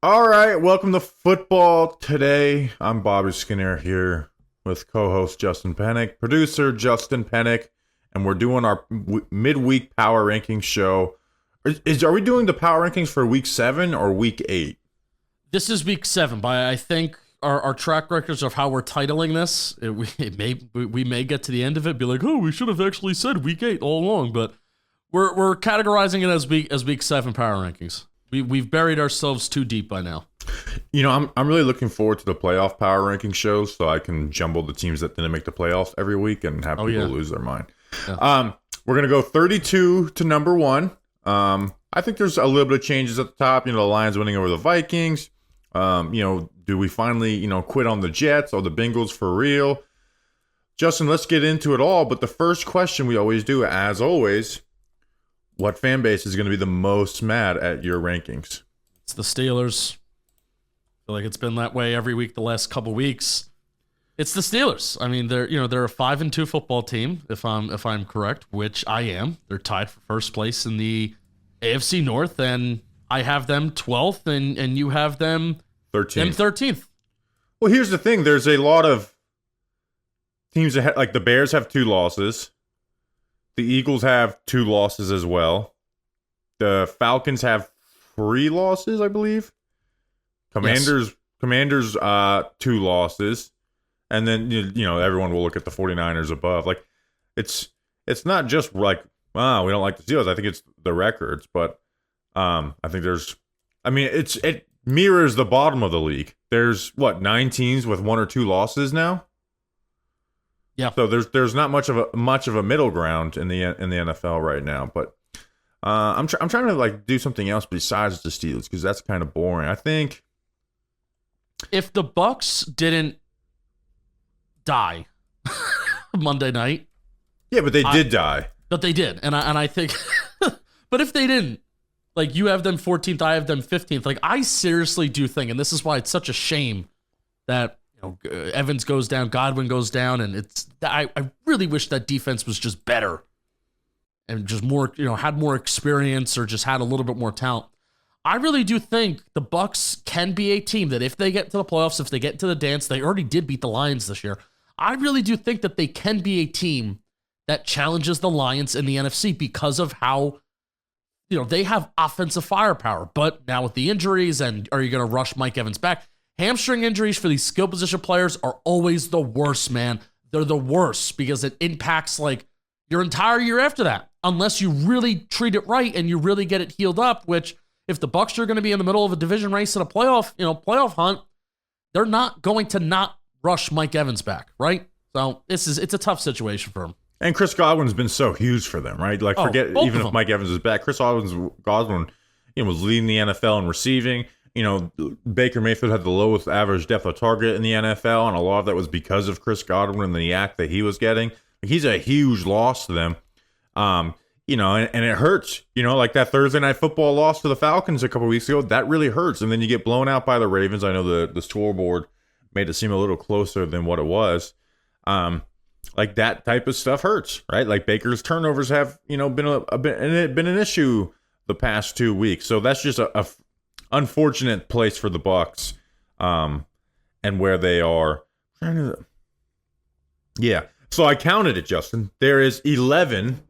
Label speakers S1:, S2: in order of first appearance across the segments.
S1: All right, welcome to football today. I'm Bobby Skinner here with co-host Justin Penik, producer Justin Penik, and we're doing our midweek power rankings show. Are we doing the power rankings for week 7 or week 8?
S2: This is week 7, but I think our track records of how we're titling this, we may get to the end of it, be like, oh, we should have actually said week 8 all along, but we're categorizing it as week 7 power rankings. We've buried ourselves too deep by now.
S1: You know, I'm really looking forward to the playoff power ranking shows so I can jumble the teams that didn't make the playoffs every week and have people lose their mind. Yeah. We're going to go 32 to number 1. I think there's a little bit of changes at the top. You know, the Lions winning over the Vikings. Do we finally, quit on the Jets or the Bengals for real? Justin, let's get into it all. But the first question we always do, as always, what fan base is going to be the most mad at your rankings?
S2: It's the Steelers. I feel like it's been that way every week the last couple weeks. It's the Steelers. I mean, they're a 5-2 football team, if I'm correct, which I am. They're tied for first place in the AFC North, and I have them 12th, and you have them 13th.
S1: Well, here's the thing. There's a lot of teams that like the Bears have 2 losses. The Eagles have 2 losses as well. The Falcons have 3 losses, I believe. Commanders 2 losses. And then everyone will look at the 49ers above. Like it's not just like, we don't like the Steelers. I think it's the records, but I think it mirrors the bottom of the league. There's 9 teams with 1 or 2 losses now.
S2: Yeah.
S1: So there's not much of a middle ground in the NFL right now, but I'm trying to do something else besides the Steelers because that's kind of boring. I think
S2: if the Bucks didn't die Monday night,
S1: but they did die.
S2: But they did, and I think, but if they didn't, you have them 14th, I have them 15th. I seriously do think, and this is why it's such a shame that. Evans goes down, Godwin goes down, and I really wish that defense was just better and just more, had more experience or just had a little bit more talent. I really do think the Bucks can be a team that if they get to the playoffs, if they get into the dance, they already did beat the Lions this year. I really do think that they can be a team that challenges the Lions in the NFC because of how, they have offensive firepower. But now with the injuries, and are you going to rush Mike Evans back? Hamstring injuries for these skill position players are always the worst, man. They're the worst because it impacts your entire year after that. Unless you really treat it right and you really get it healed up, which if the Bucks are going to be in the middle of a division race and a playoff hunt, they're not going to not rush Mike Evans back, right? So it's a tough situation for him.
S1: And Chris Godwin's been so huge for them, right? Forget even if Mike Evans is back, Chris Godwin was leading the NFL in receiving. Baker Mayfield had the lowest average depth of target in the NFL, and a lot of that was because of Chris Godwin and the yak that he was getting. He's a huge loss to them. And it hurts. Like that Thursday Night Football loss to the Falcons a couple weeks ago, that really hurts. And then you get blown out by the Ravens. I know the scoreboard made it seem a little closer than what it was. That type of stuff hurts, right? Like Baker's turnovers have, been an issue the past 2 weeks. So that's just a unfortunate place for the Bucks, and where they are. Yeah. So I counted it, Justin. There is 11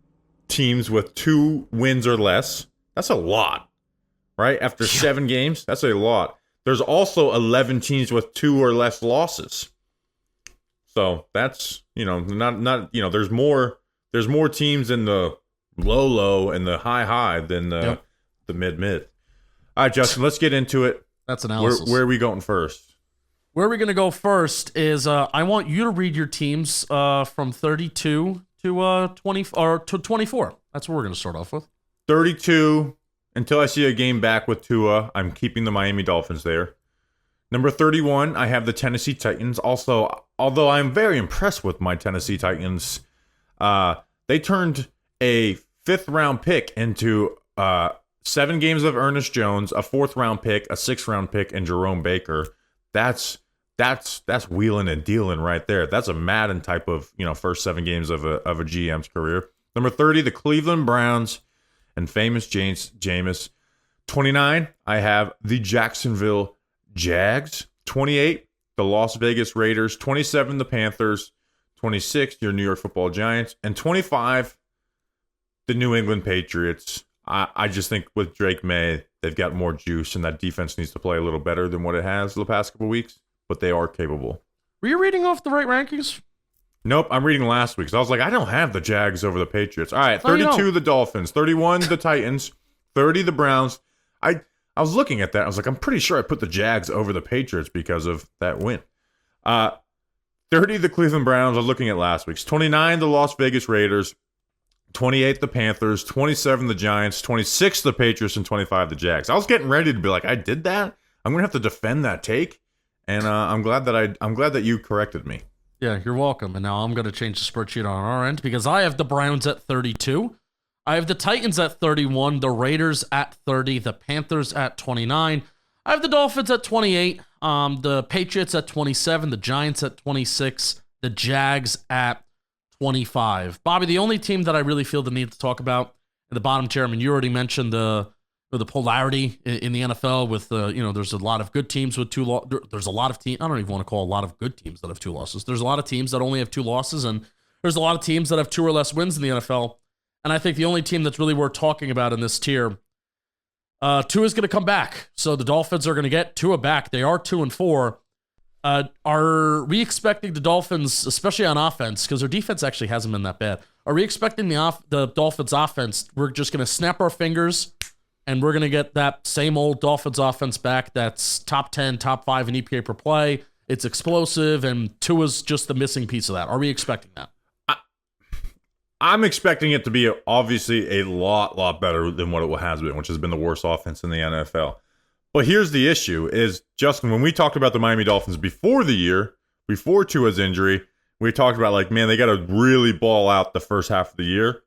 S1: teams with 2 wins or less. That's a lot, right? After 7 games, that's a lot. There's also 11 teams with 2 or less losses. So that's not there's more teams in the low and the high than the mid. All right, Justin, let's get into it.
S2: That's analysis.
S1: Where are we going first?
S2: Where we're going to go first is I want you to read your teams from 32 to 20 or to 24. That's what we're going to start off with.
S1: 32 until I see a game back with Tua. I'm keeping the Miami Dolphins there. Number 31, I have the Tennessee Titans. Also, although I'm very impressed with my Tennessee Titans, they turned a 5th-round pick into 7 games of Ernest Jones, a 4th-round pick, a 6th-round pick, and Jerome Baker. That's wheeling and dealing right there. That's a Madden type of first 7 games of a GM's career. Number 30, the Cleveland Browns, and famous Jameis 29, I have the Jacksonville Jags. 28, the Las Vegas Raiders. 27, the Panthers. 26, your New York Football Giants. And 25, the New England Patriots. I just think with Drake May, they've got more juice, and that defense needs to play a little better than what it has the past couple weeks, but they are capable.
S2: Were you reading off the right rankings?
S1: Nope, I'm reading last week's. I was like, I don't have the Jags over the Patriots. All right, 32, the Dolphins. 31, the Titans. 30, the Browns. I was looking at that. I was like, I'm pretty sure I put the Jags over the Patriots because of that win. 30, the Cleveland Browns. I was looking at last week's. 29, the Las Vegas Raiders. 28, the Panthers. 27, the Giants. 26, the Patriots. And 25, the Jags. I was getting ready to be like, I did that? I'm going to have to defend that take? And I'm glad that you corrected me.
S2: Yeah, you're welcome. And now I'm going to change the spreadsheet on our end because I have the Browns at 32. I have the Titans at 31, the Raiders at 30, the Panthers at 29. I have the Dolphins at 28, the Patriots at 27, the Giants at 26, the Jags at 25. Bobby, the only team that I really feel the need to talk about in the bottom tier, I mean, you already mentioned the polarity in the NFL with, there's a lot of good teams with there's a lot of teams, I don't even want to call a lot of good teams that have 2 losses. There's a lot of teams that only have 2 losses, and there's a lot of teams that have 2 or less wins in the NFL. And I think the only team that's really worth talking about in this tier, Tua's going to come back. So the Dolphins are going to get Tua back. They are 2-4. Are we expecting the Dolphins, especially on offense, because their defense actually hasn't been that bad, are we expecting the Dolphins offense, we're just going to snap our fingers and we're going to get that same old Dolphins offense back that's top 10, top 5 in EPA per play? It's explosive, and Tua's just the missing piece of that. Are we expecting that?
S1: I'm expecting it to be obviously a lot better than what it has been, which has been the worst offense in the NFL. But here's the issue is, Justin, when we talked about the Miami Dolphins before the year, before Tua's injury, we talked about, like, man, they got to really ball out the first half of the year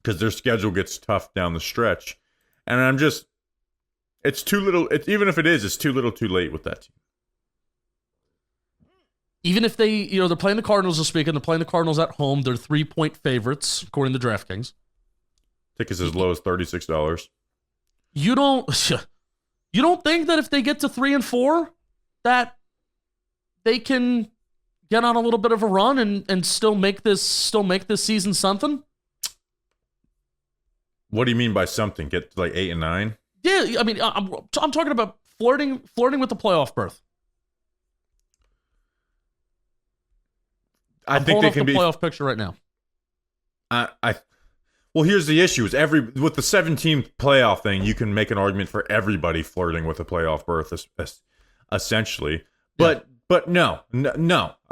S1: because their schedule gets tough down the stretch. And it's too little. Even if it is, it's too little too late with that team.
S2: Even if they, they're playing the Cardinals this week, and they're playing the Cardinals at home, they're 3-point favorites, according to DraftKings.
S1: Tickets as low as $36.
S2: You don't think that if they get to 3-4, that they can get on a little bit of a run and still make this season something?
S1: What do you mean by something? Get to like 8 and 9?
S2: Yeah, I mean, I'm talking about flirting with the playoff berth.
S1: I think they can be
S2: playoff picture right now.
S1: Well, here's the issue: is with the 17 playoff thing, you can make an argument for everybody flirting with a playoff berth, essentially. But no.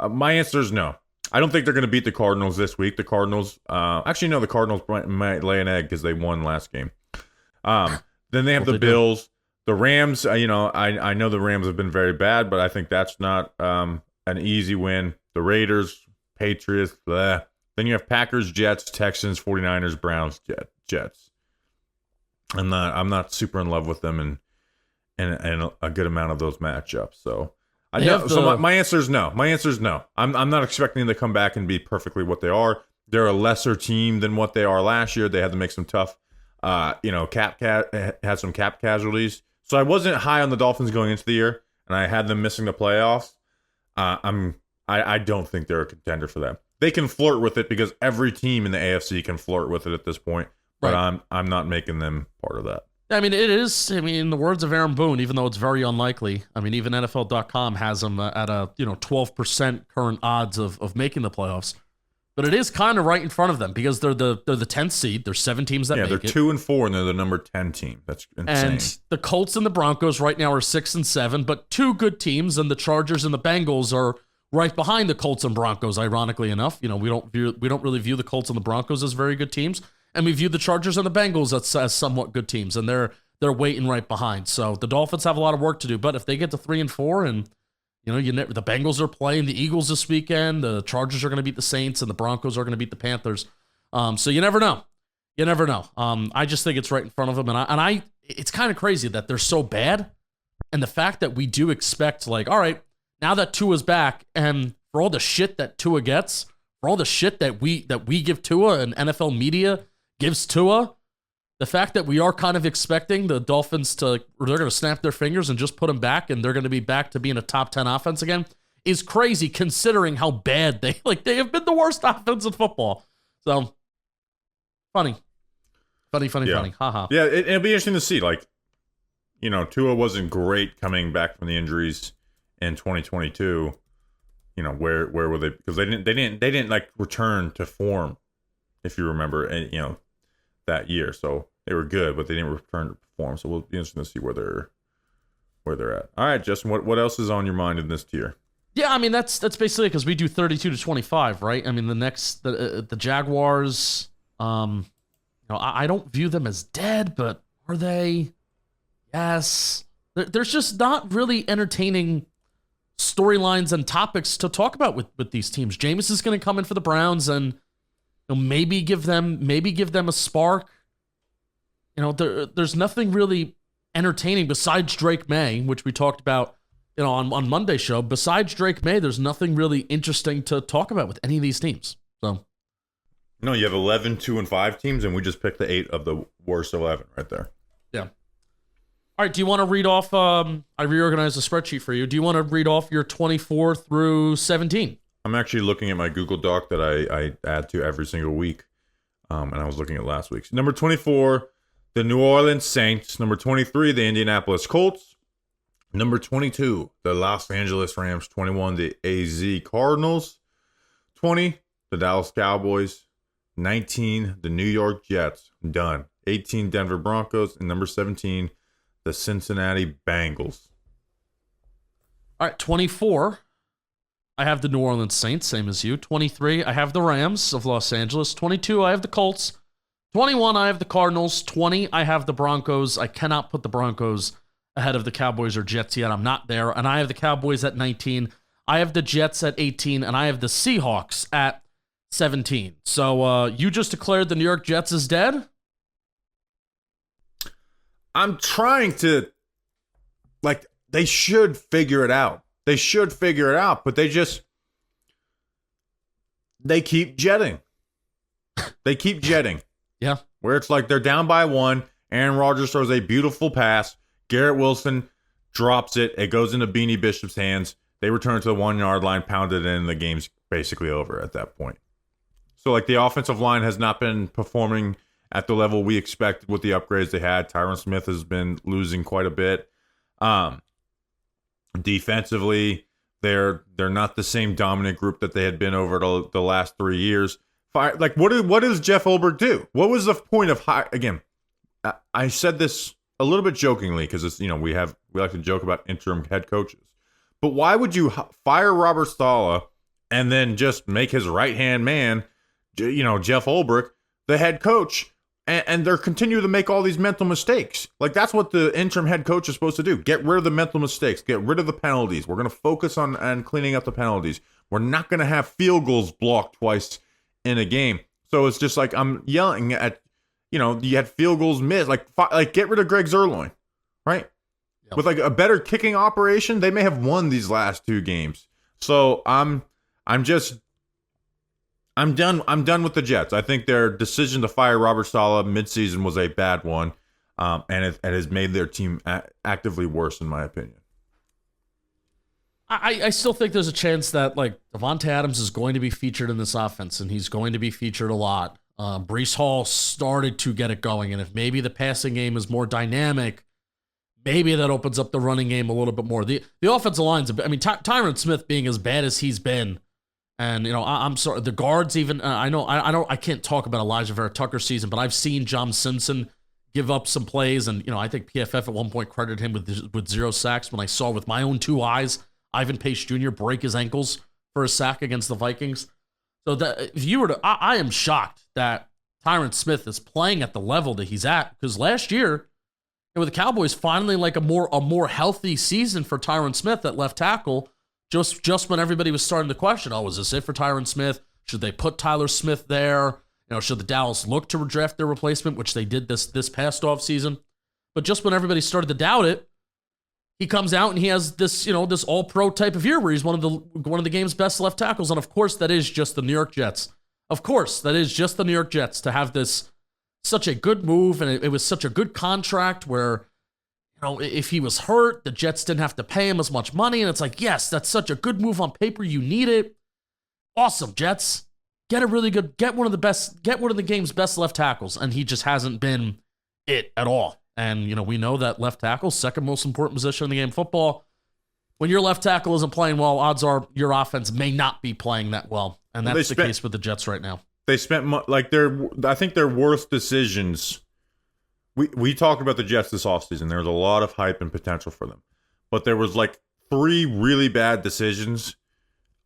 S1: My answer is no. I don't think they're going to beat the Cardinals this week. The Cardinals, the Cardinals might lay an egg because they won last game. Then they have the Bills, the Rams. I know the Rams have been very bad, but I think that's not an easy win. The Raiders, Patriots, blah. Then you have Packers, Jets, Texans, 49ers, Browns, Jets. I'm not super in love with them and a good amount of those matchups. So my answer is no. My answer is no. I'm not expecting them to come back and be perfectly what they are. They're a lesser team than what they are last year. They had to make some tough, had some cap casualties. So I wasn't high on the Dolphins going into the year, and I had them missing the playoffs. I don't think they're a contender for them. They can flirt with it because every team in the AFC can flirt with it at this point, but right. I'm not making them part of that.
S2: I mean, it is. I mean, in the words of Aaron Boone, even though it's very unlikely, I mean, even NFL.com has them at a 12% current odds of making the playoffs. But it is kind of right in front of them because they're the 10th seed. There's 7 teams that make it.
S1: Yeah, they're 2-4 and they're the number 10 team. That's insane.
S2: And the Colts and the Broncos right now are 6 and 7, but 2 good teams, and the Chargers and the Bengals are right behind the Colts and Broncos. Ironically enough, we don't really view the Colts and the Broncos as very good teams, and we view the Chargers and the Bengals as somewhat good teams, and they're waiting right behind. So the Dolphins have a lot of work to do, but if they get to 3-4 and the Bengals are playing the Eagles this weekend, the Chargers are going to beat the Saints, and the Broncos are going to beat the Panthers. So you never know. You never know. I just think it's right in front of them, and it's kind of crazy that they're so bad, and the fact that we do expect, like, all right, now that Tua's back, and for all the shit that Tua gets, for all the shit that we give Tua and NFL media gives Tua, the fact that we are kind of expecting the Dolphins they're going to snap their fingers and just put them back, and they're going to be back to being a top 10 offense again, is crazy considering how bad they have been the worst offense in football. So funny. Haha.
S1: Yeah, it'll be interesting to see. Like, Tua wasn't great coming back from the injuries in 2022. Where were they? Because they didn't like return to form, if you remember, and that year. So they were good, but they didn't return to form. So we'll be interested to see where they're at. All right, Justin, what else is on your mind in this tier?
S2: Yeah, I mean that's basically because we do 32 to 25, right? I mean the Jaguars. I don't view them as dead, but are they? Yes. There's just not really entertaining storylines and topics to talk about with these teams. Jameis is going to come in for the Browns and maybe give them a spark. There's nothing really entertaining besides Drake May, which we talked about on Monday's show. Besides Drake May, there's nothing really interesting to talk about with any of these teams. So
S1: no, you have 11 2-5 teams, and we just picked the 8 of the worst 11 right there.
S2: Yeah. All right, do you want to read off, I reorganized the spreadsheet for you. Do you want to read off your 24 through 17?
S1: I'm actually looking at my Google Doc that I add to every single week, and I was looking at last week's. Number 24, the New Orleans Saints. Number 23, the Indianapolis Colts. Number 22, the Los Angeles Rams. 21, the AZ Cardinals. 20, the Dallas Cowboys. 19, the New York Jets. Done. 18, Denver Broncos. And number 17, the Cincinnati Bengals.
S2: All right, 24, I have the New Orleans Saints, same as you. 23, I have the Rams of Los Angeles. 22, I have the Colts. 21, I have the Cardinals. 20, I have the Broncos. I cannot put the Broncos ahead of the Cowboys or Jets yet. I'm not there. And I have the Cowboys at 19. I have the Jets at 18. And I have the Seahawks at 17. So you just declared the New York Jets is dead?
S1: I'm trying to, they should figure it out. But they keep jetting.
S2: Yeah.
S1: Where it's like they're down by 1. Aaron Rodgers throws a beautiful pass. Garrett Wilson drops it. It goes into Beanie Bishop's hands. They return to the 1-yard line, pound it in, the game's basically over at that point. So, the offensive line has not been performing at the level we expected with the upgrades they had. Tyron Smith has been losing quite a bit. Defensively, they're not the same dominant group that they had been over the last 3 years. What does Jeff Ulbrich do? What was the point of again? I said this a little bit jokingly because it's we like to joke about interim head coaches, but why would you fire Robert Saleh and then just make his right hand man, Jeff Ulbrich, the head coach? And they're continuing to make all these mental mistakes. That's what the interim head coach is supposed to do. Get rid of the mental mistakes. Get rid of the penalties. We're going to focus on cleaning up the penalties. We're not going to have field goals blocked twice in a game. So it's just I'm yelling at, you had field goals missed. Get rid of Greg Zuerlein, right? Yep. With a better kicking operation, they may have won these last 2 games. So I'm done with the Jets. I think their decision to fire Robert Saleh midseason was a bad one, and it has made their team actively worse, in my opinion.
S2: I still think there's a chance that Devontae Adams is going to be featured in this offense, and he's going to be featured a lot. Breece Hall started to get it going, and if maybe the passing game is more dynamic, maybe that opens up the running game a little bit more. The offensive line's, Tyron Smith being as bad as he's been. And, I'm sorry, the guards even, I can't talk about Elijah Vera Tucker's season, but I've seen John Simpson give up some plays. And, I think PFF at one point credited him with 0 sacks when I saw with my own 2 eyes Ivan Pace Jr. break his ankles for a sack against the Vikings. So that if you were to, I am shocked that Tyron Smith is playing at the level that he's at, because last year, with the Cowboys finally a more healthy season for Tyron Smith at left tackle, just when everybody was starting to question, is this it for Tyron Smith? Should they put Tyler Smith there? Should the Dallas look to draft their replacement, which they did this past offseason? But just when everybody started to doubt it, he comes out and he has this, this all-pro type of year where he's one of the game's best left tackles. And of course, that is just the New York Jets. Of course, that is just the New York Jets to have this such a good move, and it was such a good contract where, if he was hurt, the Jets didn't have to pay him as much money. And it's like, yes, that's such a good move on paper. You need it. Awesome, Jets. Get one of the game's best left tackles. And he just hasn't been it at all. And, we know that left tackle, second most important position in the game of football. When your left tackle isn't playing well, odds are your offense may not be playing that well. And that's the case with the Jets right now.
S1: They spent, I think their worst decisions. We talked about the Jets this offseason. There was a lot of hype and potential for them. But there was 3 really bad decisions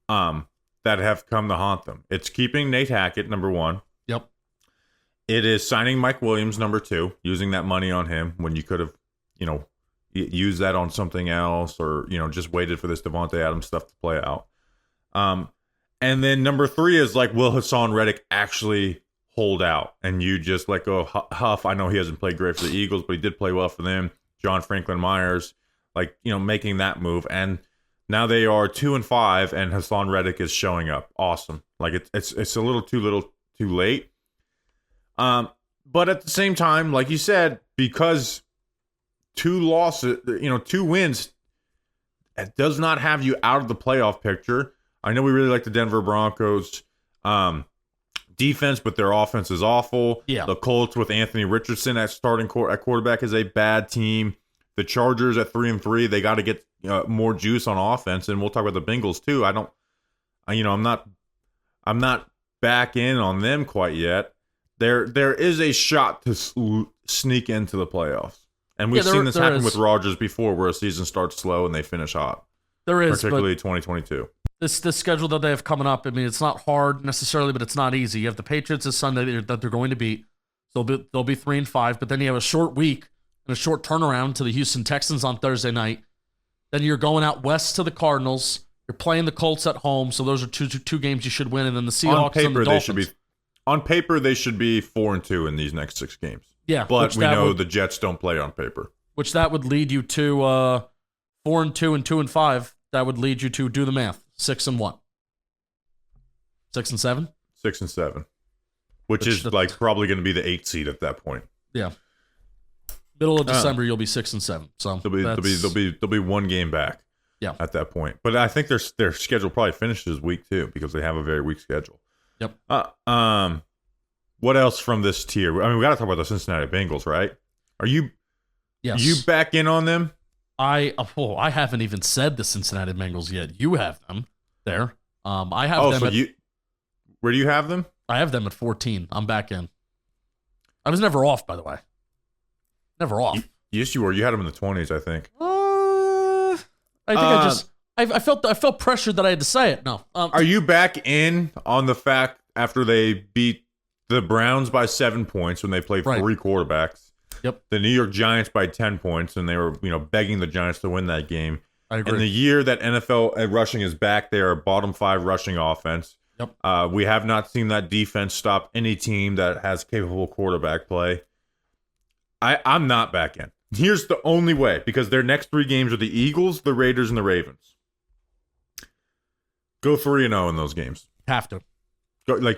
S1: that have come to haunt them. It's keeping Nate Hackett, number 1.
S2: Yep.
S1: It is signing Mike Williams, number 2, using that money on him when you could have, used that on something else or, just waited for this Devontae Adams stuff to play out. And then number 3 is will Hassan Reddick actually hold out? And you just go Huff. I know he hasn't played great for the Eagles, but he did play well for them. John Franklin Myers, making that move. And now they are 2-5, and Hassan Reddick is showing up. Awesome. It's a little too late. But at the same time, like you said, because 2 wins, it does not have you out of the playoff picture. I know we really like the Denver Broncos defense, but their offense is awful.
S2: Yeah.
S1: The Colts with Anthony Richardson at quarterback is a bad team. The Chargers at 3-3, they got to get more juice on offense, and we'll talk about the Bengals too. I'm not back in on them quite yet. There is a shot to sneak into the playoffs, and we've seen this happen with Rodgers before, where a season starts slow and they finish hot.
S2: There is,
S1: particularly 2022.
S2: This schedule that they have coming up, it's not hard necessarily, but it's not easy. You have the Patriots this Sunday that they're going to beat. So they'll be 3-5, but then you have a short week and a short turnaround to the Houston Texans on Thursday night. Then you're going out west to the Cardinals. You're playing the Colts at home, so those are two games you should win, and then the Seahawks and the Dolphins.
S1: On paper, they should be 4-2 in these next 6 games.
S2: Yeah,
S1: but we know the Jets don't play on paper.
S2: Which that would lead you to 4-2 and 2-5. That would lead you to, do the math, 6-1, 6-7,
S1: 6-7, which is probably going to be the 8th seed at that point.
S2: Yeah, middle of December you'll be 6-7. So
S1: they'll be 1 game back.
S2: Yeah,
S1: at that point. But I think their schedule probably finishes week 2 because they have a very weak schedule.
S2: Yep.
S1: What else from this tier? We got to talk about the Cincinnati Bengals, right? Are you back in on them?
S2: I haven't even said the Cincinnati Bengals yet. You have them there. I have them.
S1: Where do you have them?
S2: I have them at 14. I'm back in. I was never off, by the way. Never off.
S1: Yes, you were. You had them in the 20s, I think.
S2: I think I felt pressured that I had to say it. No.
S1: Are you back in on the fact after they beat the Browns by 7 points when they played 3 quarterbacks?
S2: Yep.
S1: The New York Giants by 10 points, and they were begging the Giants to win that game.
S2: I agree.
S1: And the year that NFL rushing is back, they are a bottom 5 rushing offense.
S2: Yep.
S1: We have not seen that defense stop any team that has capable quarterback play. I'm not back in. Here's the only way, because their next 3 games are the Eagles, the Raiders, and the Ravens. Go 3-0 in those games.
S2: Have to.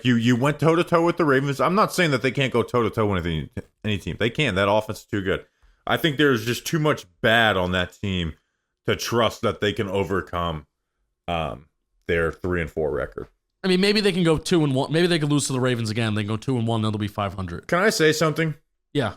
S1: You went toe-to-toe with the Ravens. I'm not saying that they can't go toe-to-toe with any team. They can. That offense is too good. I think there's just too much bad on that team to trust that they can overcome their 3-4 record.
S2: I mean, maybe they can go 2-1. Maybe they can lose to the Ravens again. They can go 2-1, then they'll be 500.
S1: Can I say something?
S2: Yeah.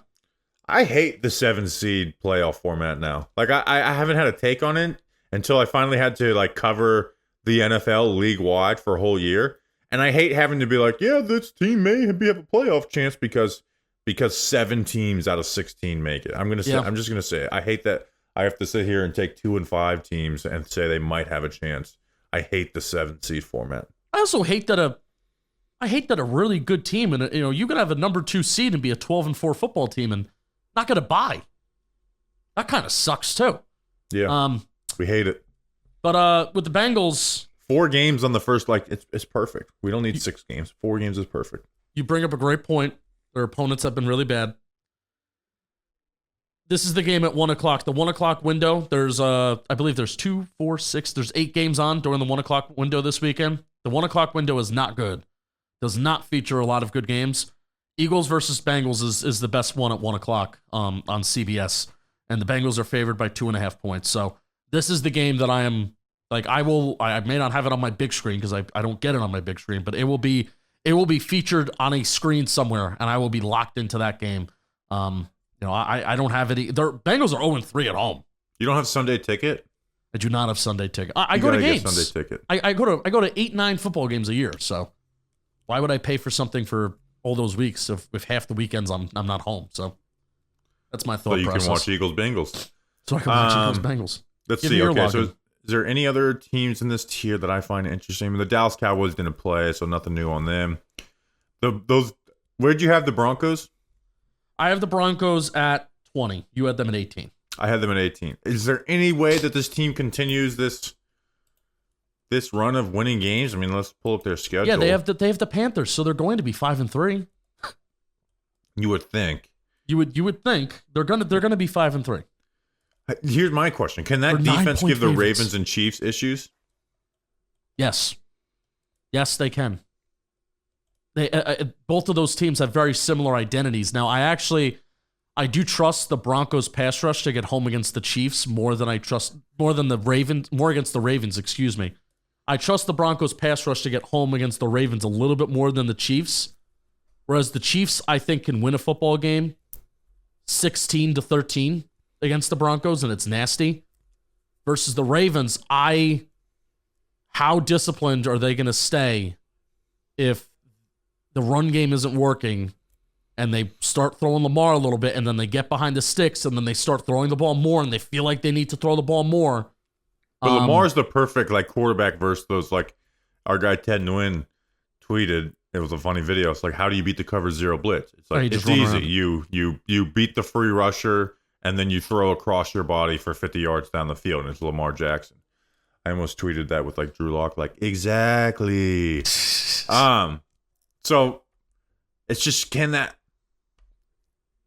S1: I hate the 7-seed playoff format now. I haven't had a take on it until I finally had to cover the NFL league-wide for a whole year. And I hate having to be this team may have a playoff chance because 7 teams out of 16 make it. I'm just gonna say it. I hate that I have to sit here and take 2 and 5 teams and say they might have a chance. I hate the 7-seed format.
S2: I also hate that a really good team, and you could have a number 2 seed and be a 12-4 football team and not gonna bye. That kind of sucks too.
S1: Yeah. We hate it.
S2: But with the Bengals,
S1: 4 games on the first, it's perfect. We don't need 6 games. 4 games is perfect.
S2: You bring up a great point. Their opponents have been really bad. This is the game at 1 o'clock. The 1 o'clock window, there's, I believe there's 2, 4, 6, there's 8 games on during the 1 o'clock window this weekend. The 1 o'clock window is not good. Does not feature a lot of good games. Eagles versus Bengals is the best one at 1 o'clock on CBS, and the Bengals are favored by 2.5 points. So this is the game that I am like. I may not have it on my big screen because I don't get it on my big screen, but it will be featured on a screen somewhere, and I will be locked into that game. I don't have it. The Bengals are 0-3 at home.
S1: You don't have Sunday ticket?
S2: I do not have Sunday ticket. I go to games.
S1: Sunday ticket.
S2: I go to 8-9 football games a year. So why would I pay for something for all those weeks if half the weekends I'm not home? So that's my thought process.
S1: So you can watch Eagles Bengals.
S2: So I can watch Eagles Bengals.
S1: Let's see. Okay, so is there any other teams in this tier that I find interesting? I mean, the Dallas Cowboys didn't play, so nothing new on them. Where'd you have the Broncos?
S2: I have the Broncos at 20. You had them at 18.
S1: I had them at 18. Is there any way that this team continues this run of winning games? I mean, let's pull up their schedule.
S2: Yeah, they have the Panthers, so they're going to be 5-3.
S1: You would think.
S2: You would think they're gonna be 5-3.
S1: Here's my question: can that defense give the Ravens and Chiefs issues?
S2: Yes, they can. They both of those teams have very similar identities. Now, I do trust the Broncos pass rush to get home against the Chiefs more against the Ravens, excuse me. I trust the Broncos pass rush to get home against the Ravens a little bit more than the Chiefs. Whereas the Chiefs, I think, can win a football game 16-13 against the Broncos, and it's nasty. Versus the Ravens, how disciplined are they going to stay if the run game isn't working and they start throwing Lamar a little bit, and then they get behind the sticks, and then they start throwing the ball more, and they feel like they need to throw the ball more.
S1: But Lamar's the perfect quarterback versus those, our guy Ted Nguyen tweeted. It was a funny video. It's like, how do you beat the cover zero blitz? It's like, it's easy. You beat the free rusher, and then you throw across your body for 50 yards down the field, and it's Lamar Jackson. I almost tweeted that with Drew Lock, exactly. So it's just, can that,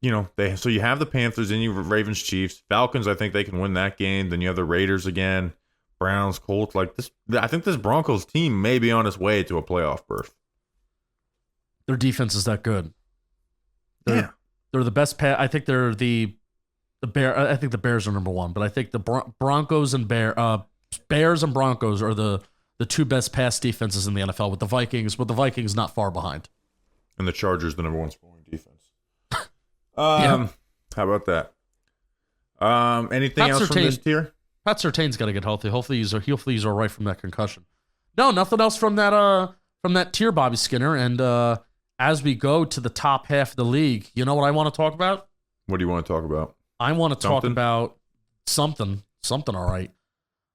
S1: so you have the Panthers, and you have Ravens, Chiefs, Falcons. I think they can win that game. Then you have the Raiders again, Browns, Colts. I think this Broncos team may be on its way to a playoff berth.
S2: Their defense is that good.
S1: They're
S2: the best. I think they're the Bear. I think the Bears are number one, but I think the Broncos and Bears and Broncos are the two best pass defenses in the NFL. With the Vikings not far behind.
S1: And the Chargers, the number one scoring defense. How about that? Anything else from this tier?
S2: Pat Surtain's got to get healthy. Hopefully he's all right from that concussion. No, nothing else from that tier, Bobby Skinner. And as we go to the top half of the league, you know what I want to talk about?
S1: What do you want to talk about?
S2: I want to talk about something all right.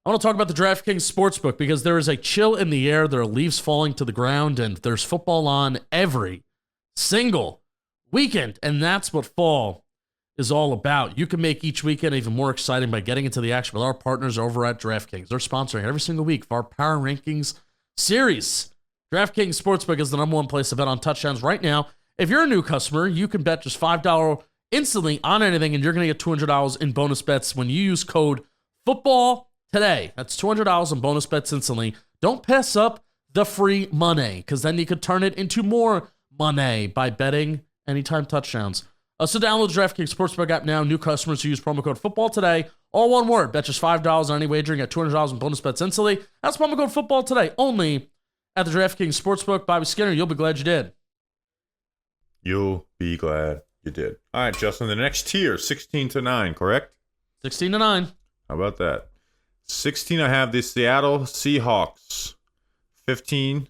S2: I want to talk about the DraftKings Sportsbook because there is a chill in the air. There are leaves falling to the ground, and there's football on every single weekend, and that's what fall is all about. You can make each weekend even more exciting by getting into the action with our partners over at DraftKings. They're sponsoring every single week for our Power Rankings series. DraftKings Sportsbook is the number one place to bet on touchdowns right now. If you're a new customer, you can bet just $5 instantly on anything, and you're going to get $200 in bonus bets when you use code FOOTBALL today. That's $200 in bonus bets instantly. Don't pass up the free money, because then you could turn it into more money by betting anytime touchdowns. So download the DraftKings Sportsbook app now. New customers who use promo code FOOTBALL today, all one word. Bet just $5 on any wagering at $200 in bonus bets instantly. That's promo code FOOTBALL today, only at the DraftKings Sportsbook. Bobby Skinner, you'll be glad you did.
S1: You'll be glad you did. All right, Justin, the next tier, 16-9, correct?
S2: 16-9.
S1: How about that? 16, I have the Seattle Seahawks. 15,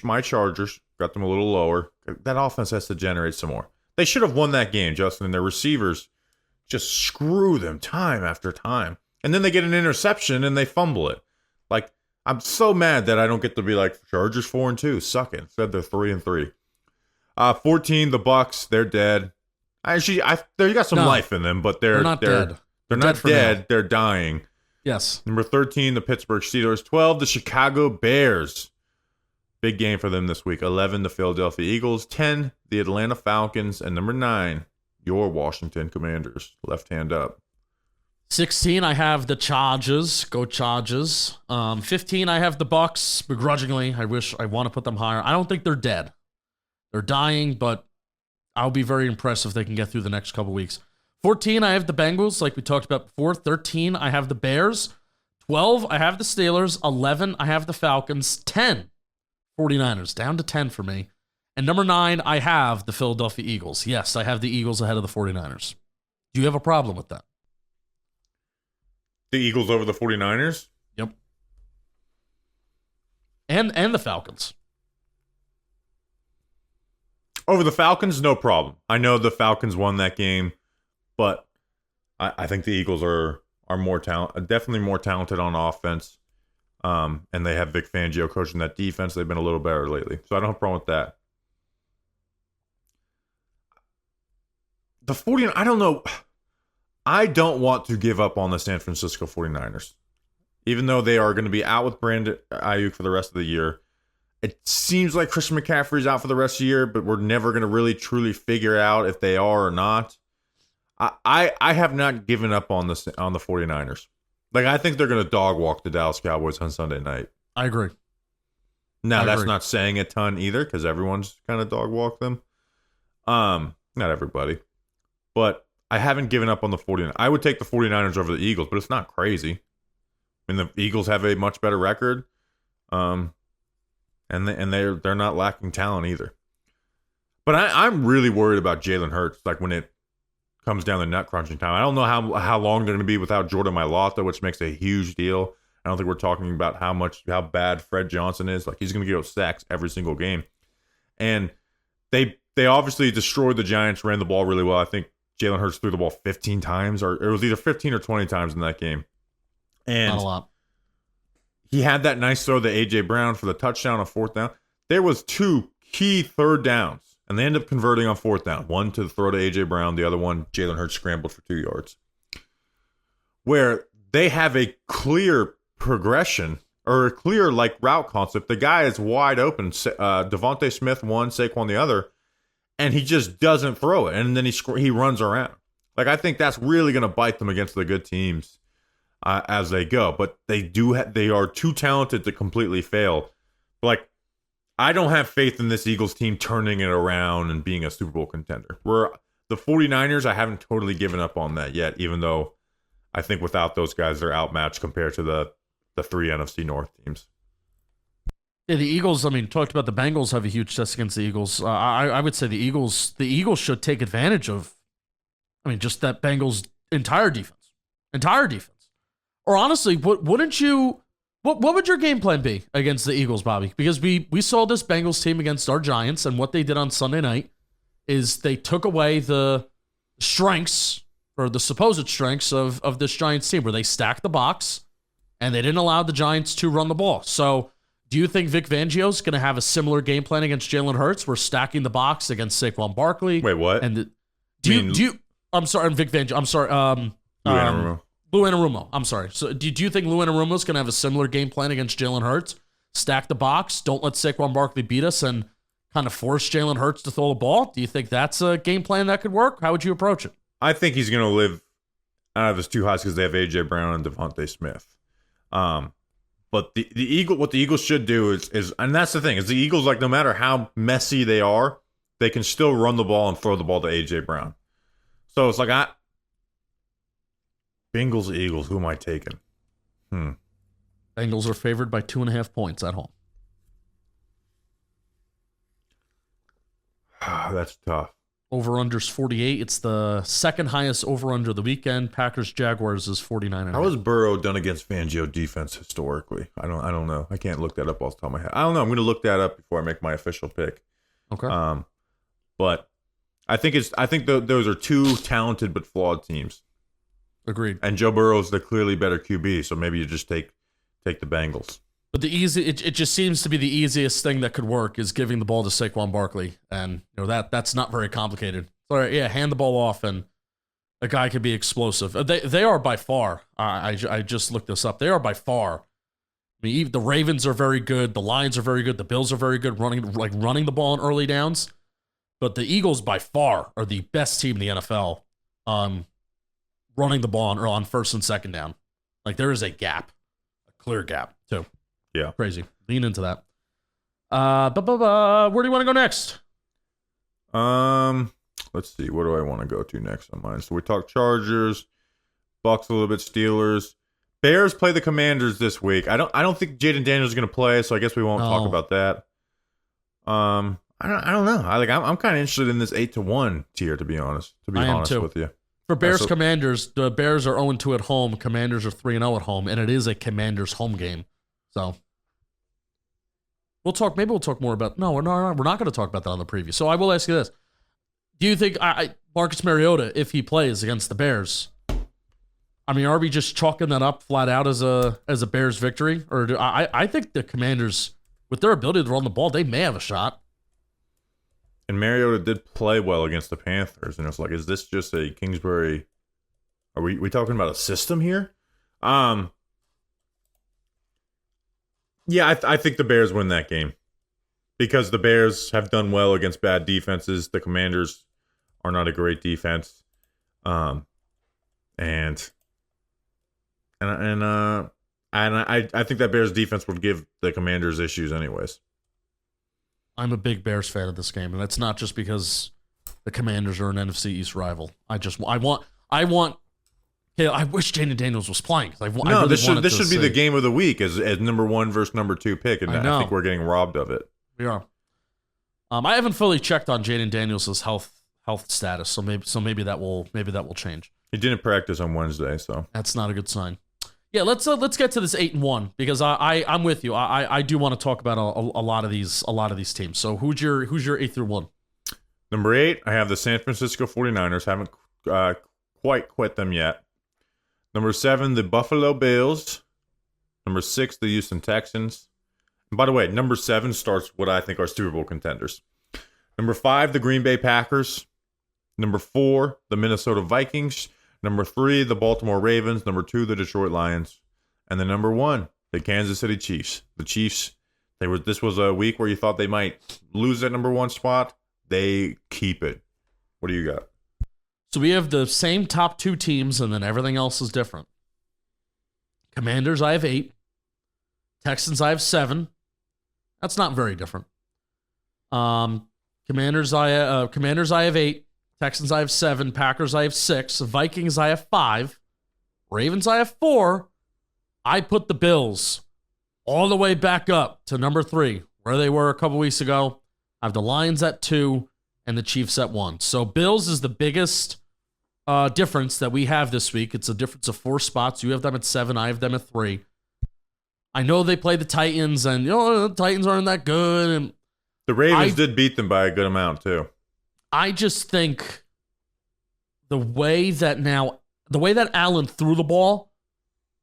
S1: my Chargers. Got them a little lower. That offense has to generate some more. They should have won that game, Justin, and their receivers just screw them time after time. And then they get an interception and they fumble it. I'm so mad that I don't get to be Chargers 4-2, suck it. Instead, they're 3-3. 14, the Bucks, they're dead. They got some life in them, but they're not dead. They're not dead. They're dying.
S2: Yes.
S1: Number 13, the Pittsburgh Steelers. 12, the Chicago Bears. Big game for them this week. 11, the Philadelphia Eagles. 10, the Atlanta Falcons. And number 9, your Washington Commanders. Left hand up.
S2: 16, I have the Chargers. Go Chargers. 15, I have the Bucks. Begrudgingly, I want to put them higher. I don't think they're dead. They're dying, but I'll be very impressed if they can get through the next couple weeks. 14, I have the Bengals, like we talked about before. 13, I have the Bears. 12, I have the Steelers. 11, I have the Falcons. 10, 49ers, down to 10 for me. And number 9, I have the Philadelphia Eagles. Yes, I have the Eagles ahead of the 49ers. Do you have a problem with that?
S1: The Eagles over the 49ers?
S2: Yep. And the Falcons.
S1: Over the Falcons, no problem. I know the Falcons won that game, but I think the Eagles are more definitely more talented on offense. And they have Vic Fangio coaching that defense. They've been a little better lately. So I don't have a problem with that. The 49ers, I don't know. I don't want to give up on the San Francisco 49ers. Even though they are going to be out with Brandon Ayuk for the rest of the year. It seems like Christian McCaffrey's out for the rest of the year, but we're never going to really truly figure out if they are or not. I have not given up on the 49ers. Like, I think they're going to dog walk the Dallas Cowboys on Sunday night.
S2: I agree.
S1: Now, that's not saying a ton either, because everyone's kind of dog walked them. Not everybody. But I haven't given up on the 49ers. I would take the 49ers over the Eagles, but it's not crazy. I mean, the Eagles have a much better record. And they're not lacking talent either. But I'm really worried about Jalen Hurts, like when it comes down to nut crunching time. I don't know how long they're going to be without Jordan Mailata, which makes a huge deal. I don't think we're talking about how bad Fred Johnson is. Like, he's going to get sacks every single game. And they obviously destroyed the Giants, ran the ball really well. I think Jalen Hurts threw the ball 15 times, or it was either 15 or 20 times in that game. And
S2: not a lot.
S1: He had that nice throw to A.J. Brown for the touchdown on 4th down. There was 2 key 3rd downs, and they ended up converting on 4th down. One to the throw to A.J. Brown, the other one, Jalen Hurts scrambled for 2 yards. Where they have a clear progression, or a clear route concept. The guy is wide open. Devontae Smith one, Saquon the other, and he just doesn't throw it. And then he runs around. Like, I think that's really going to bite them against the good teams. As they go, but they are too talented to completely fail. Like, I don't have faith in this Eagles team turning it around and being a Super Bowl contender. Where the 49ers, I haven't totally given up on that yet, even though I think without those guys, they're outmatched compared to the 3 NFC North teams.
S2: Yeah, the Eagles, I mean, talked about the Bengals have a huge test against the Eagles. I would say the Eagles should take advantage of, just that Bengals entire defense. Or honestly, what would your game plan be against the Eagles, Bobby? Because we saw this Bengals team against our Giants, and what they did on Sunday night is they took away the strengths, or the supposed strengths of this Giants team, where they stacked the box, and they didn't allow the Giants to run the ball. So do you think Vic Fangio's going to have a similar game plan against Jalen Hurts? We're stacking the box against Saquon Barkley.
S1: Wait, what?
S2: And I'm sorry, Vic Fangio. I'm sorry. Lou Anarumo. I'm sorry. So do you think Lou Anarumo's going to have a similar game plan against Jalen Hurts? Stack the box, don't let Saquon Barkley beat us, and kind of force Jalen Hurts to throw the ball? Do you think that's a game plan that could work? How would you approach it?
S1: I think he's going to live out of his 2 highs because they have A.J. Brown and Devontae Smith. But what the Eagles should do is, and that's the thing, is the Eagles, like, no matter how messy they are, they can still run the ball and throw the ball to A.J. Brown. So it's like, Bengals, Eagles, who am I taking?
S2: Bengals are favored by 2.5 points at home.
S1: That's tough.
S2: Over-under's 48. It's the second highest over-under of the weekend. Packers-Jaguars is 49.
S1: How has Burrow done against Fangio defense historically? I don't know. I can't look that up off the top of my head. I don't know. I'm going to look that up before I make my official pick.
S2: Okay.
S1: But I think those are 2 talented but flawed teams.
S2: Agreed.
S1: And Joe Burrow's the clearly better QB, so maybe you just take the Bengals.
S2: But it just seems to be the easiest thing that could work is giving the ball to Saquon Barkley, and that's not very complicated. So yeah, hand the ball off, and a guy can be explosive. They are by far. I just looked this up. They are by far. The Ravens are very good. The Lions are very good. The Bills are very good running the ball in early downs. But the Eagles by far are the best team in the NFL. Running the ball on first and second down. Like, there is a clear gap too.
S1: Yeah.
S2: Crazy. Lean into that. Where do you want to go next?
S1: let's see. What do I want to go to next on mine? So we talked Chargers, Bucks a little bit, Steelers. Bears play the Commanders this week. I don't think Jaden Daniels is going to play, so I guess we won't talk about that. I don't know. I'm kind of interested in this 8-1 tier, to be honest. To be honest with you.
S2: For Bears Commanders, the Bears are 0-2 at home. Commanders are 3-0 at home, and it is a Commanders home game. So we'll talk. Maybe we'll talk more about. No, we're not going to talk about that on the preview. So I will ask you this: do you think Marcus Mariota, if he plays against the Bears? I mean, are we just chalking that up flat out as a Bears victory? Or I think the Commanders, with their ability to run the ball, they may have a shot.
S1: And Mariota did play well against the Panthers. And it's like, is this just a Kingsbury? Are we talking about a system here? Yeah, I think the Bears win that game. Because the Bears have done well against bad defenses. The Commanders are not a great defense. And I think that Bears defense would give the Commanders issues anyways.
S2: I'm a big Bears fan of this game, and that's not just because the Commanders are an NFC East rival. I wish Jaden Daniels was playing.
S1: This should be the game of the week as number 1 versus number 2 pick, and I think we're getting robbed of it.
S2: We are. I haven't fully checked on Jaden Daniels' health status, so maybe that will change.
S1: He didn't practice on Wednesday, so
S2: that's not a good sign. Yeah, let's get to this 8-1 because I'm with you. I do want to talk about a lot of these teams. So who's your 8-1?
S1: Number 8, I have the San Francisco 49ers. Haven't quite quit them yet. Number 7, the Buffalo Bills. Number 6, the Houston Texans. And by the way, number 7 starts what I think are Super Bowl contenders. Number 5, the Green Bay Packers. Number 4, the Minnesota Vikings. Number 3, the Baltimore Ravens. Number 2, the Detroit Lions. And then number 1, the Kansas City Chiefs. The Chiefs, this was a week where you thought they might lose that number 1 spot. They keep it. What do you got?
S2: So we have the same top 2 teams, and then everything else is different. Commanders, I have 8. Texans, I have 7. That's not very different. Commanders, I have 8. Texans, I have 7. Packers, I have 6. Vikings, I have 5. Ravens, I have 4. I put the Bills all the way back up to number 3, where they were a couple weeks ago. I have the Lions at 2 and the Chiefs at 1. So Bills is the biggest difference that we have this week. It's a difference of 4 spots. You have them at 7. I have them at 3. I know they play the Titans, and the Titans aren't that good. And
S1: the Ravens did beat them by a good amount, too.
S2: I just think the way that Allen threw the ball,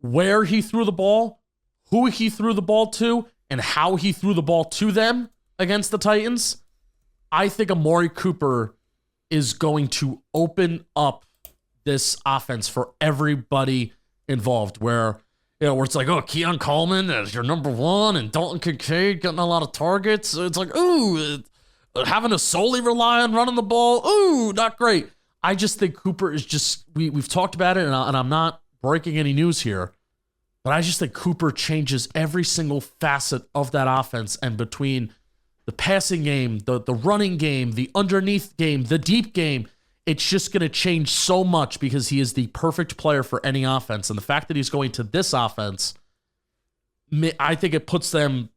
S2: where he threw the ball, who he threw the ball to, and how he threw the ball to them against the Titans, I think Amari Cooper is going to open up this offense for everybody involved. Where it's like, Keon Coleman is your number 1, and Dalton Kincaid getting a lot of targets. It's like, having to solely rely on running the ball, not great. I just think Cooper is just, we've talked about it, and I'm not breaking any news here, but I just think Cooper changes every single facet of that offense, and between the passing game, the running game, the underneath game, the deep game, it's just going to change so much because he is the perfect player for any offense. And the fact that he's going to this offense, I think it puts them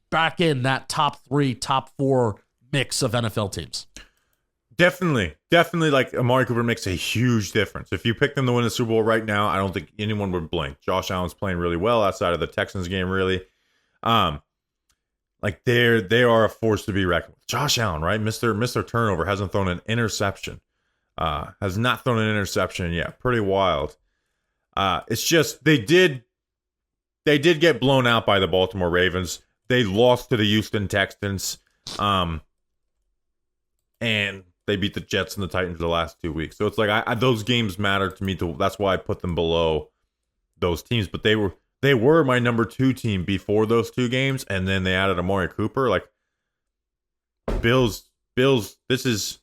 S2: back in that top 3, top 4 mix of NFL teams.
S1: Definitely, like Amari Cooper makes a huge difference. If you pick them to win the Super Bowl right now, I don't think anyone would blink. Josh Allen's playing really well outside of the Texans game, really. Like they are a force to be reckoned with. Josh Allen, right? Mr. Turnover, hasn't thrown an interception. Has not thrown an interception yet. Pretty wild. It's just they did get blown out by the Baltimore Ravens. They lost to the Houston Texans. And they beat the Jets and the Titans the last 2 weeks. So it's like those games matter to me. That's why I put them below those teams. But they were my number 2 team before those 2 games, and then they added Amari Cooper. Like Bills. This is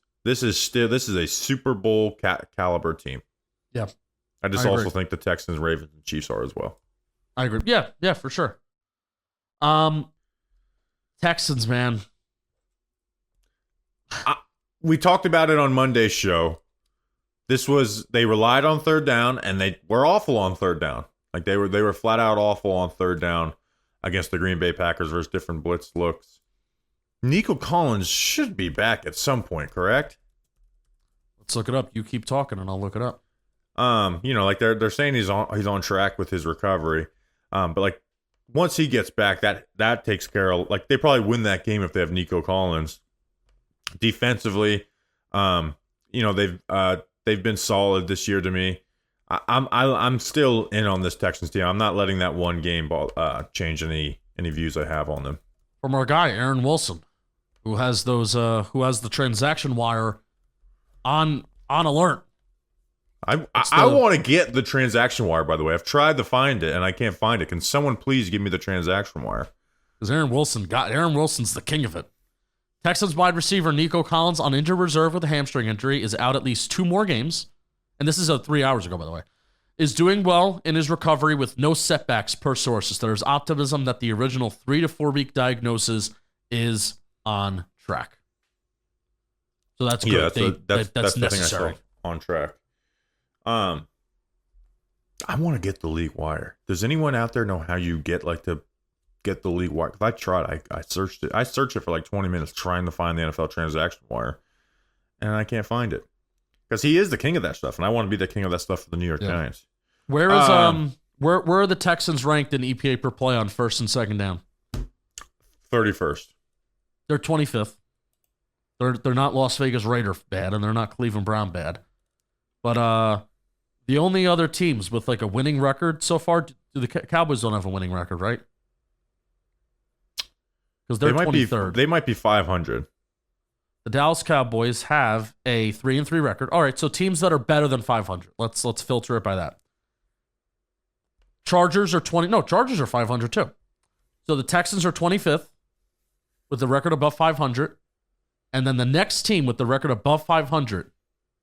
S1: a Super Bowl caliber team.
S2: Yeah,
S1: I also think the Texans, Ravens, and Chiefs are as well.
S2: I agree. Yeah, for sure. Texans, man.
S1: we talked about it on Monday's show. They relied on third down, and they were awful on third down. Like they were flat out awful on third down against the Green Bay Packers versus different blitz looks. Nico Collins should be back at some point, correct?
S2: Let's look it up. You keep talking, and I'll look it up.
S1: Like they're saying he's on track with his recovery. But like once he gets back, that takes care of, like, they probably win that game if they have Nico Collins. Defensively, they've been solid this year to me. I'm still in on this Texans team. I'm not letting that one game change any views I have on them.
S2: From our guy Aaron Wilson, who has the transaction wire on alert.
S1: I want to get the transaction wire, by the way. I've tried to find it and I can't find it. Can someone please give me the transaction wire?
S2: Because Aaron Wilson's the king of it. Texans wide receiver Nico Collins on injured reserve with a hamstring injury is out at least 2 more games. And this is 3 hours ago, by the way. Is doing well in his recovery with no setbacks per sources. There's optimism that the original 3 to 4 week diagnosis is on track. So that's good.
S1: Yeah,
S2: that's
S1: the thing I
S2: necessary.
S1: saw on track. I want to get the league wire. Does anyone out there know how you get the league wire? Because I tried. I searched it. I searched it for like 20 minutes trying to find the NFL transaction wire, and I can't find it. Because he is the king of that stuff, and I want to be the king of that stuff for the New York Giants.
S2: Where is where are the Texans ranked in EPA per play on first and second down?
S1: 31st.
S2: They're 25th. They're not Las Vegas Raider bad, and they're not Cleveland Brown bad. But the only other teams with like a winning record so far, the Cowboys don't have a winning record, right? Because they're 23rd.
S1: They might be 500.
S2: The Dallas Cowboys have a 3-3 record. All right, so teams that are better than 500. Let's filter it by that. Chargers are 20. No, Chargers are 500 too. So the Texans are 25th with the record above 500, and then the next team with the record above 500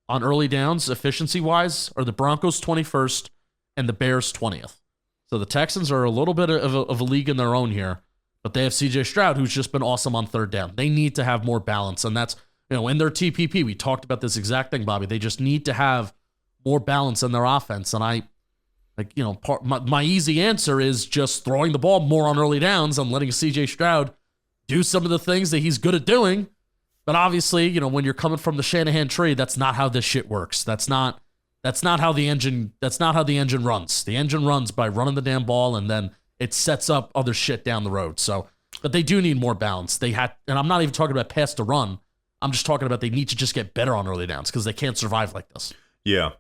S2: on early downs, efficiency-wise, are the Broncos 21st and the Bears 20th. So the Texans are a little bit of a league in their own here. But they have C.J. Stroud, who's just been awesome on third down. They need to have more balance, and that's, in their TPP, we talked about this exact thing, Bobby. They just need to have more balance in their offense, and my easy answer is just throwing the ball more on early downs and letting C.J. Stroud do some of the things that he's good at doing. But obviously, when you're coming from the Shanahan tree, that's not how this shit works. That's not how the engine runs. The engine runs by running the damn ball, and then it sets up other shit down the road. So, but they do need more balance. And I'm not even talking about pass to run. I'm just talking about they need to just get better on early downs because they can't survive like this.
S1: Yeah.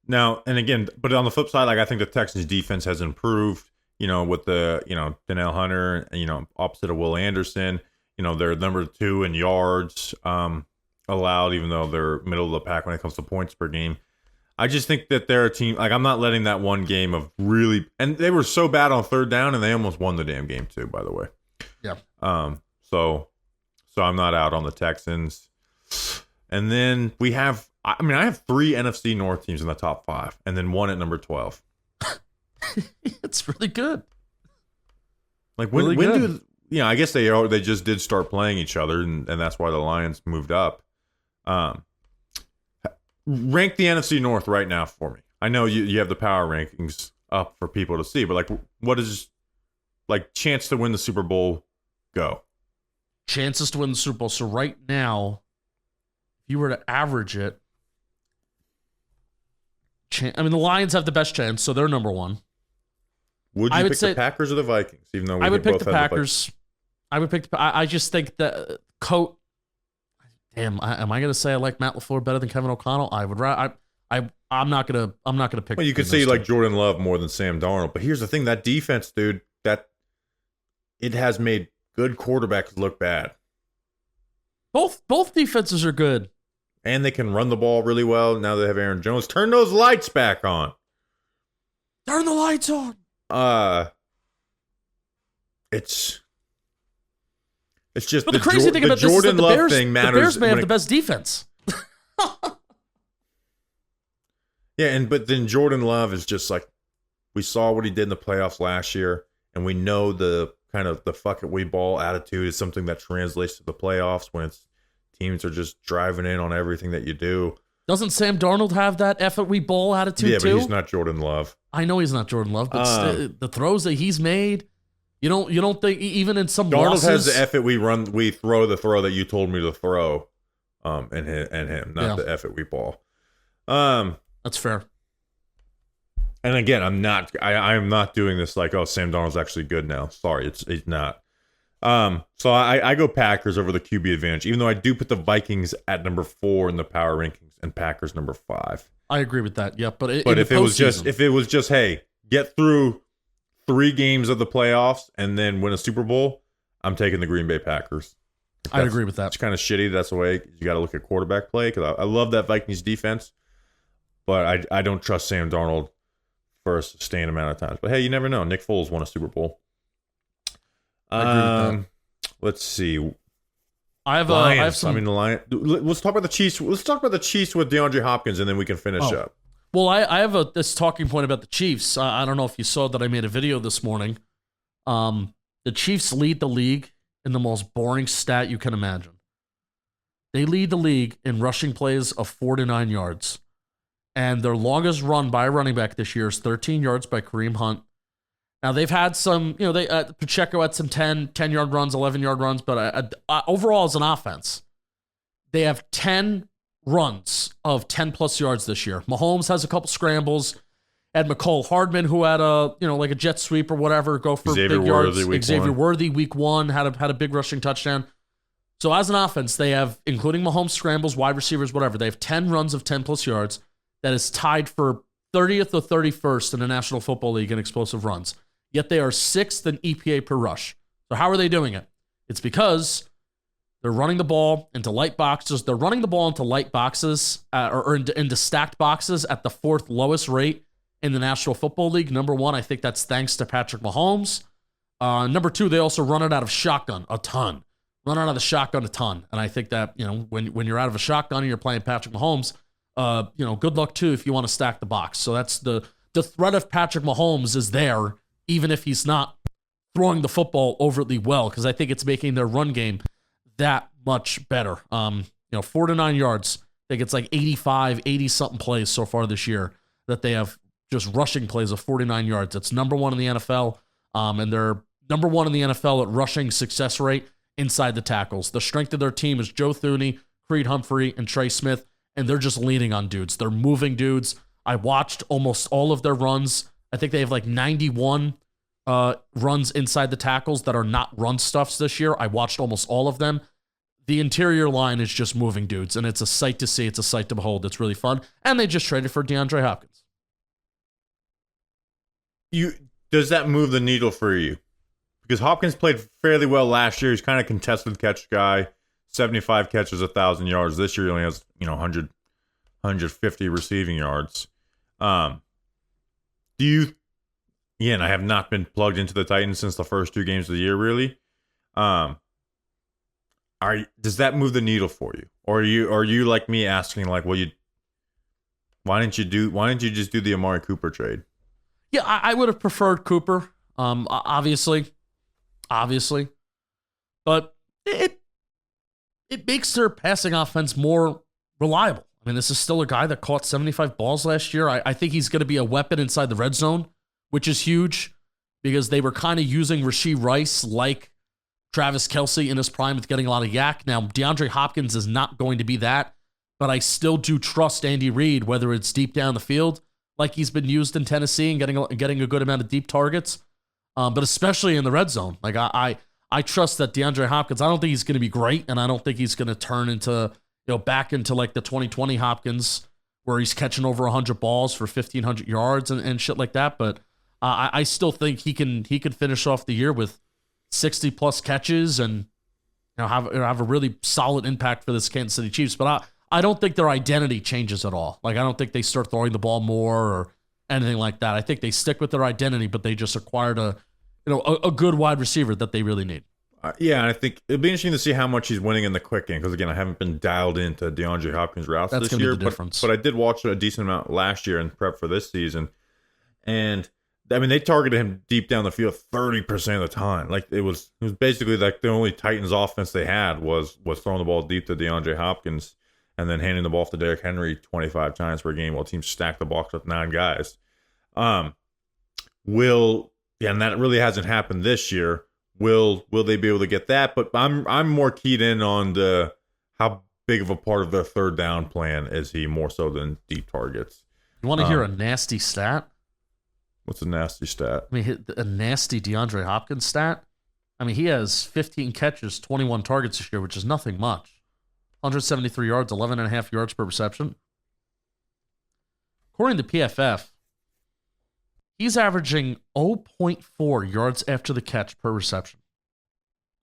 S1: Now, and again, but on the flip side, like I think the Texans defense has improved, with the, Danielle Hunter, opposite of Will Anderson, they're number 2 in yards allowed, even though they're middle of the pack when it comes to points per game. I just think that they're a team, like I'm not letting that one game of really, and they were so bad on third down and they almost won the damn game too, by the way.
S2: Yeah.
S1: So I'm not out on the Texans. And then I have 3 NFC North teams in the top 5 and then 1 at number 12.
S2: It's really good.
S1: Like when I guess they just did start playing each other and that's why the Lions moved up. Rank the NFC North right now for me. I know you have the power rankings up for people to see, but like, what is like chance to win the Super Bowl go?
S2: Chances to win the Super Bowl. So right now, if you were to average it, the Lions have the best chance, so they're number 1.
S1: Would you pick the Packers or the Vikings? Even though
S2: I would pick the Packers. I would pick. I just think that Coat. Damn, am I going to say I like Matt LaFleur better than Kevin O'Connell? I would. I'm not gonna pick.
S1: Well, you could say you like Jordan Love more than Sam Darnold, but here's the thing: that defense, dude, that it has made good quarterbacks look bad.
S2: Both defenses are good,
S1: and they can run the ball really well. Now they have Aaron Jones. Turn those lights back on.
S2: Turn the lights on.
S1: It's just
S2: but the crazy thing about
S1: Jordan
S2: this is that
S1: Love thing matters.
S2: The Bears may have the best defense.
S1: Yeah, but then Jordan Love is just like, we saw what he did in the playoffs last year, and we know the kind of the fuck it we ball attitude is something that translates to the playoffs when it's teams are just driving in on everything that you do.
S2: Doesn't Sam Darnold have that F it we bowl attitude too?
S1: Yeah, but he's not Jordan Love.
S2: I know he's not Jordan Love, but the throws that he's made, you don't think even in some
S1: Darnold
S2: losses,
S1: has the F it we throw the throw that you told me to throw, and him, not the F it we ball.
S2: That's fair.
S1: And again, I'm not doing this like, oh, Sam Darnold's actually good now. Sorry, it's not. So I go Packers over the QB advantage, even though I do put the Vikings at number 4 in the power rankings and Packers number 5.
S2: I agree with that. Yeah, but
S1: if it was just hey, get through 3 games of the playoffs and then win a Super Bowl, I'm taking the Green Bay Packers.
S2: I agree with that.
S1: It's kind of shitty. That's the way you got to look at quarterback play, because I love that Vikings defense, but I don't trust Sam Darnold for a sustained amount of times. But hey, you never know. Nick Foles won a Super Bowl.
S2: I agree with that.
S1: Let's see.
S2: I have some.
S1: The Lions. Let's talk about the Chiefs. Let's talk about the Chiefs with DeAndre Hopkins, and then we can finish up.
S2: Well, I have this talking point about the Chiefs. I don't know if you saw that I made a video this morning. The Chiefs lead the league in the most boring stat you can imagine. They lead the league in rushing plays of 4 to 9 yards. And their longest run by a running back this year is 13 yards by Kareem Hunt. Now, they've had some, Pacheco had some 10-yard runs, 11-yard runs, but overall as an offense, they have 10 runs of 10-plus yards this year. Mahomes has a couple scrambles. Ed McCole Hardman, who had a jet sweep or whatever, go for
S1: Xavier
S2: big yards.
S1: Xavier
S2: Worthy, week 1, had a big rushing touchdown. So as an offense, they have, including Mahomes scrambles, wide receivers, whatever, they have 10 runs of 10-plus yards. That is tied for 30th or 31st in the National Football League in explosive runs. Yet they are 6th in EPA per rush. So how are they doing it? It's because they're running the ball into light boxes. They're running the ball into light boxes or into stacked boxes at the 4th lowest rate in the National Football League. Number 1, I think that's thanks to Patrick Mahomes. Number 2, they also run it out of shotgun a ton. Run out of the shotgun a ton. And I think that, when you're out of a shotgun and you're playing Patrick Mahomes, good luck too if you want to stack the box. So that's the threat of Patrick Mahomes is there, even if he's not throwing the football overtly well, because I think it's making their run game that much better. 4 to 9 yards. I think it's like 80-something plays so far this year that they have just rushing plays of 49 yards. It's number 1 in the NFL, and they're number 1 in the NFL at rushing success rate inside the tackles. The strength of their team is Joe Thuney, Creed Humphrey, and Trey Smith. And they're just leaning on dudes. They're moving dudes. I watched almost all of their runs. I think they have like 91 runs inside the tackles that are not run stuffs this year. I watched almost all of them. The interior line is just moving dudes, and it's a sight to see. It's a sight to behold. It's really fun. And they just traded for DeAndre Hopkins.
S1: Does that move the needle for you? Because Hopkins played fairly well last year. He's kind of contested catch guy. 75 catches, 1,000 yards. This year he only has 150 receiving yards. I have not been plugged into the Titans since the first 2 games of the year, really. Does that move the needle for you, or are you like me asking like, well, why didn't you just do the Amari Cooper trade?
S2: Yeah, I would have preferred Cooper. Obviously, but it makes their passing offense more reliable. I mean, this is still a guy that caught 75 balls last year. I think he's going to be a weapon inside the red zone, which is huge because they were kind of using Rashee Rice like Travis Kelce in his prime with getting a lot of yak. Now, DeAndre Hopkins is not going to be that, but I still do trust Andy Reid, whether it's deep down the field, like he's been used in Tennessee and getting a good amount of deep targets, but especially in the red zone. Like I trust that DeAndre Hopkins, I don't think he's going to be great, and I don't think he's going to turn into, back into like the 2020 Hopkins where he's catching over 100 balls for 1,500 yards and shit like that. But I still think he can finish off the year with 60-plus catches and have a really solid impact for this Kansas City Chiefs. But I don't think their identity changes at all. Like, I don't think they start throwing the ball more or anything like that. I think they stick with their identity, but they just acquired a good wide receiver that they really need.
S1: Yeah, and I think it'd be interesting to see how much he's winning in the quick game because, again, I haven't been dialed into DeAndre Hopkins routes this year.
S2: Be the difference.
S1: But I did watch a decent amount last year in prep for this season. And I mean, they targeted him deep down the field 30% of the time. Like it was basically like the only Titans offense they had was throwing the ball deep to DeAndre Hopkins and then handing the ball off to Derrick Henry 25 times per game while teams stacked the box with 9 guys. And that really hasn't happened this year. Will they be able to get that? But I'm more keyed in on how big of a part of their third down plan is he, more so than deep targets.
S2: You want to hear a nasty stat?
S1: What's a nasty stat?
S2: I mean, a nasty DeAndre Hopkins stat. I mean, he has 15 catches, 21 targets this year, which is nothing much. 173 yards, 11.5 yards per reception. According to PFF, he's averaging 0.4 yards after the catch per reception.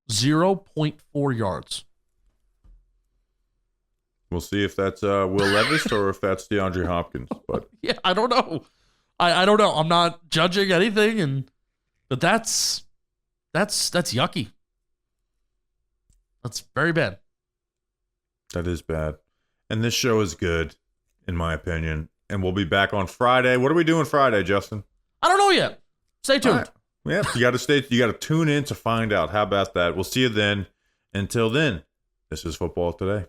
S2: 0.4 yards.
S1: We'll see if that's Will Levis or if that's DeAndre Hopkins. But
S2: yeah, I don't know. I don't know. I'm not judging anything, but that's yucky. That's very bad.
S1: That is bad. And this show is good, in my opinion. And we'll be back on Friday. What are we doing Friday, Justin?
S2: I don't know yet. Stay tuned.
S1: Right. Yeah, you got to tune in to find out. How about that? We'll see you then. Until then, this is Football Today.